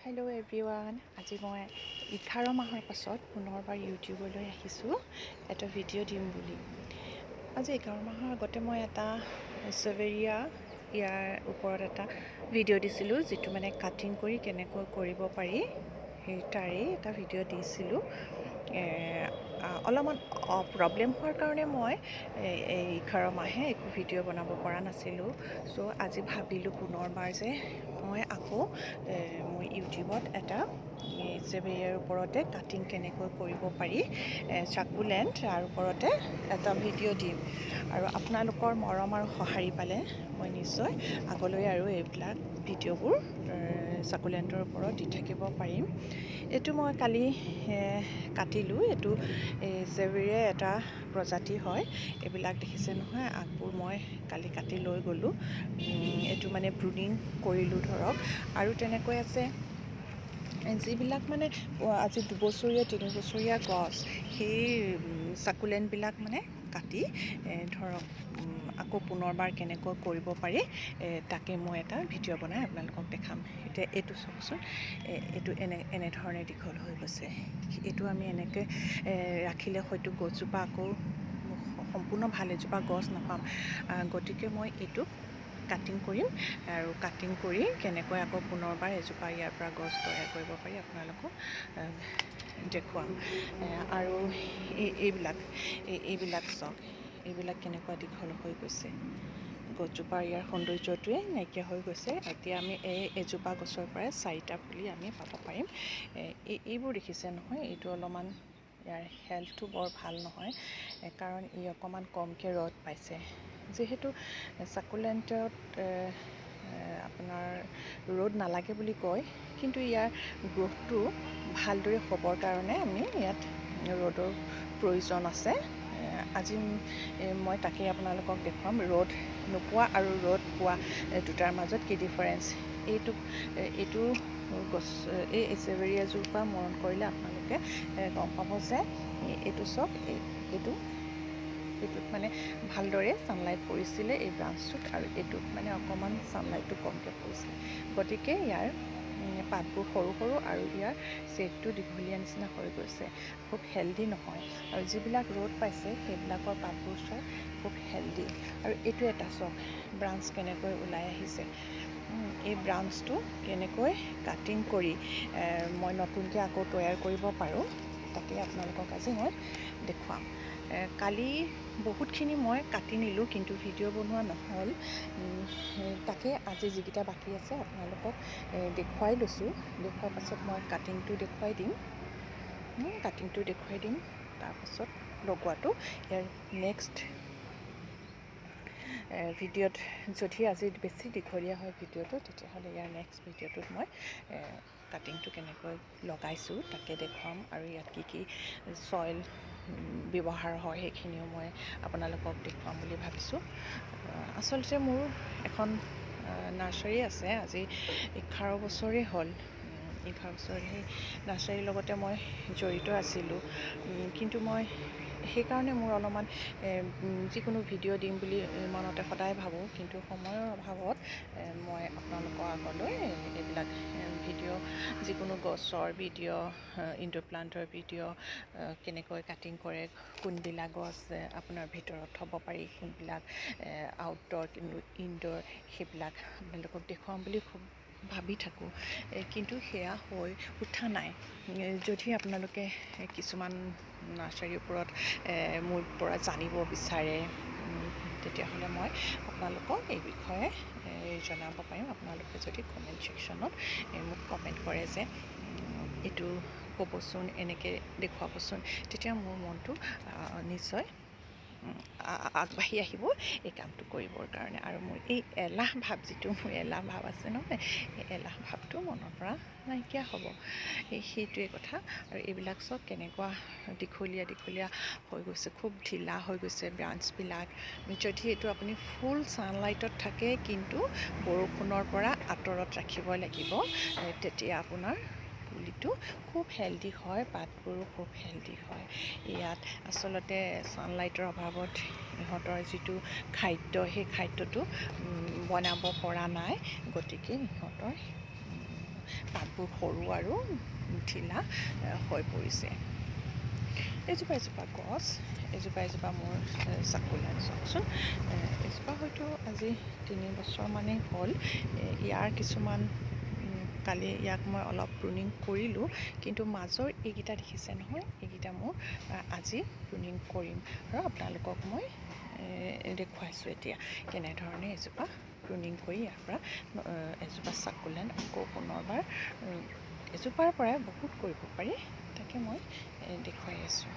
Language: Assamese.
হেল্ল' এভৰিৱান, আজি মই 11 মাহৰ পাছত পুনৰবাৰ ইউটিউবলৈ আহিছোঁ এটা ভিডিঅ' দিম বুলি। আজি 11 মাহৰ আগতে মই এটা চেভেৰিয়া ইয়াৰ ওপৰত এটা ভিডিঅ' দিছিলোঁ, যিটো মানে কাটিং কৰি কেনেকৈ কৰিব পাৰি সেই তাৰেই এটা ভিডিঅ' দিছিলোঁ। অলপমান প্ৰব্লেম হোৱাৰ কাৰণে মই এই 11 মাহে একো ভিডিঅ' বনাব পৰা নাছিলোঁ। চ' আজি ভাবিলোঁ পুনৰবাৰ যে মই আকৌ মোৰ ইউটিউবত এটা চেভেৰিয়াৰ ওপৰতে কাটিং কেনেকৈ কৰিব পাৰি চাকুলেণ্ট তাৰ ওপৰতে এটা ভিডিঅ' দিম। আৰু আপোনালোকৰ মৰম আৰু সঁহাৰি পালে মই নিশ্চয় আগলৈ আৰু এইবিলাক ভিডিঅ'বোৰ চাকুলেণ্টৰ ওপৰত দি থাকিব পাৰিম। এইটো মই কালি কাটিলোঁ। এইটো চেভেৰিয়াৰ এটা প্ৰজাতি হয়। এইবিলাক দেখিছে নহয়, আগবোৰ মই কালি কাটি লৈ গ'লোঁ। এইটো মানে ব্ৰুডিং কৰিলোঁ ধৰক। আৰু তেনেকৈ আছে যিবিলাক মানে আজি 2 বছৰীয়া 3 বছৰীয়া গছ, সেই চাকুলেণ্টবিলাক মানে কাটি ধৰক আকৌ পুনৰবাৰ কেনেকৈ কৰিব পাৰি তাকে মই এটা ভিডিঅ' বনাই আপোনালোকক দেখাম। এতিয়া এইটো চাওকচোন, এইটো এনেধৰণে দীঘল হৈ গৈছে। এইটো আমি এনেকৈ ৰাখিলে হয়তো গছজোপা আকৌ সম্পূৰ্ণ ভাল এজোপা গছ নাপাম। গতিকে মই এইটো কাটিং কৰিম আৰু কাটিং কৰি কেনেকৈ আকৌ পুনৰবাৰ এজোপা ইয়াৰ পৰা গছ তৈয়াৰ কৰিব পাৰি আপোনালোকক দেখুৱাম। আৰু এইবিলাক চাওক, এইবিলাক কেনেকুৱা দীঘল হৈ গৈছে। গছজোপাৰ ইয়াৰ সৌন্দৰ্যটোৱে নাইকিয়া হৈ গৈছে। এতিয়া আমি এজোপা গছৰ পৰাই 4টা পুলি আমি পাব পাৰিম। এইবোৰ দেখিছে নহয়, এইটো অলপমান ইয়াৰ হেল্থটো বৰ ভাল নহয়, কাৰণ ই অকণমান কমকৈ ৰ'দ পাইছে। যিহেতু চাকুলেণ্টত আপোনাৰ ৰ'দ নালাগে বুলি কয়, কিন্তু ইয়াৰ গ্ৰ'থটো ভালদৰে হ'বৰ কাৰণে আমি ইয়াত ৰ'দৰ প্ৰয়োজন আছে। আজি মই তাকেই আপোনালোকক দেখুৱাম, ৰ'দ নোপোৱা আৰু ৰ'দ পোৱা দুটাৰ মাজত কি ডিফাৰেঞ্চ। এইটো গছ এই চেভেৰিয়াজোপা মৰণ কৰিলে আপোনালোকে গম পাব যে এইটো চাওক, এইটোত মানে ভালদৰে ছানলাইট পৰিছিলে এই ব্ৰাঞ্চটোত, আৰু এইটোত মানে অকণমান ছানলাইটটো কমকৈ পৰিছিলে। গতিকে ইয়াৰ পাতবোৰ সৰু সৰু আৰু ইয়াৰ শ্বেডটো দীঘলীয়া নিচিনা হৈ গৈছে, খুব হেল্ডি নহয়। আৰু যিবিলাক ৰ'দ পাইছে সেইবিলাকৰ পাতবোৰ চাওক খুব হেল্ডি। আৰু এইটো এটা চাওক, ব্ৰাঞ্চ কেনেকৈ ওলাই আহিছে। এই ব্ৰাঞ্চটো কেনেকৈ কাটিং কৰি মই নতুনকৈ আকৌ তৈয়াৰ কৰিব পাৰোঁ তাকে আপোনালোকক আজি মই দেখুৱাম। কালি বহুতখিনি মই কাটি নিলোঁ, কিন্তু ভিডিঅ' বনোৱা নহ'ল। তাকে আজি যিকেইটা বাকী আছে আপোনালোকক দেখুৱাই লৈছোঁ। দেখুৱাৰ পাছত মই কাটিংটো দেখুৱাই দিম। তাৰপাছত লগোৱাটো ইয়াৰ নেক্সট ভিডিঅ'ত, যদি আজি বেছি দীঘলীয়া হয় ভিডিঅ'টো, তেতিয়াহ'লে ইয়াৰ নেক্সট ভিডিঅ'টোত মই কাটিংটো কেনেকৈ লগাইছোঁ তাকে দেখুৱাম। আৰু ইয়াত কি চইল ব্যৱহাৰ হয় সেইখিনিও মই আপোনালোকক দেখুৱাম বুলি ভাবিছোঁ। আচলতে মোৰ এখন নাৰ্চাৰী আছে। আজি 11 বছৰেই হ'ল। 11 বছৰ সেই নাৰ্চাৰীৰ লগতে মই জড়িত আছিলোঁ। কিন্তু মই সেইকাৰণে মোৰ অলপমান যিকোনো ভিডিঅ' দিম বুলি মনতে সদায় ভাবোঁ, কিন্তু সময়ৰ অভাৱত মই আপোনালোকৰ আগলৈ এইবিলাক ভিডিঅ', যিকোনো গছৰ ভিডিঅ', ইনডোৰ প্লাণ্টৰ ভিডিঅ', কেনেকৈ কাটিং কৰে, কোনবিলাক গছ আপোনাৰ ভিতৰত থ'ব পাৰি, কোনবিলাক আউটডোৰ ইনডোৰ, সেইবিলাক আপোনালোকক দেখুৱাম বুলি খুব ভাবি থাকোঁ, কিন্তু সেয়া হৈ উঠা নাই। যদি আপোনালোকে কিছুমান নাৰ্চাৰীৰ ওপৰত মোৰ পৰা জানিব বিচাৰে, তেতিয়াহ'লে মই আপোনালোকক এই বিষয়ে জনাব পাৰিম। আপোনালোকে যদি কমেণ্ট ছেকশ্যনত মোক কমেণ্ট কৰে যে এইটো ক'বচোন, এনেকৈ দেখুৱাবচোন, তেতিয়া মোৰ মনটো নিশ্চয় আগবাঢ়ি আহিব এই কামটো কৰিবৰ কাৰণে। আৰু মোৰ এই এলাহ ভাৱ, যিটো মোৰ এলাহ ভাৱ আছে নহয়, এই এলাহ ভাৱটো মনৰ পৰা নাইকিয়া হ'ব। সেইটোৱে কথা। আৰু এইবিলাক চব কেনেকুৱা দীঘলীয়া হৈ গৈছে, খুব ঢিলা হৈ গৈছে ব্ৰাঞ্চবিলাক। যদি এইটো আপুনি ফুল ছানলাইটত থাকে, কিন্তু বৰষুণৰ পৰা আঁতৰত ৰাখিব লাগিব, তেতিয়া আপোনাৰ পুলিটো খুব হেল্ডি হয়, পাতবোৰো খুব হেল্ডি হয়। ইয়াত আচলতে ছানলাইটৰ অভাৱত ইহঁতৰ যিটো খাদ্য, সেই খাদ্যটো বনাব পৰা নাই। গতিকে ইহঁতৰ পাত পাতবোৰ সৰু আৰু ঢিলা হৈ পৰিছে। এজোপা গছ, এজোপা মোৰ চাকুলেণ্ট। চাওকচোন, এজোপা হয়তো আজি 3 বছৰমানেই হ'ল। ইয়াৰ কিছুমান কালি ইয়াক মই অলপ প্ৰুনিং কৰিলোঁ, কিন্তু মাজৰ এইকেইটা দেখিছে নহয়, এইকেইটা মোৰ আজি প্ৰুনিং কৰিম আৰু আপোনালোকক মই দেখুৱাইছোঁ এতিয়া কেনেধৰণে এজোপা প্ৰুনিং কৰি ইয়াৰ পৰা এজোপা চাকুলেণ্ট আকৌ পুনৰবাৰ এজোপাৰ পৰাই বহুত কৰিব পাৰি, তাকে মই দেখুৱাই আছোঁ।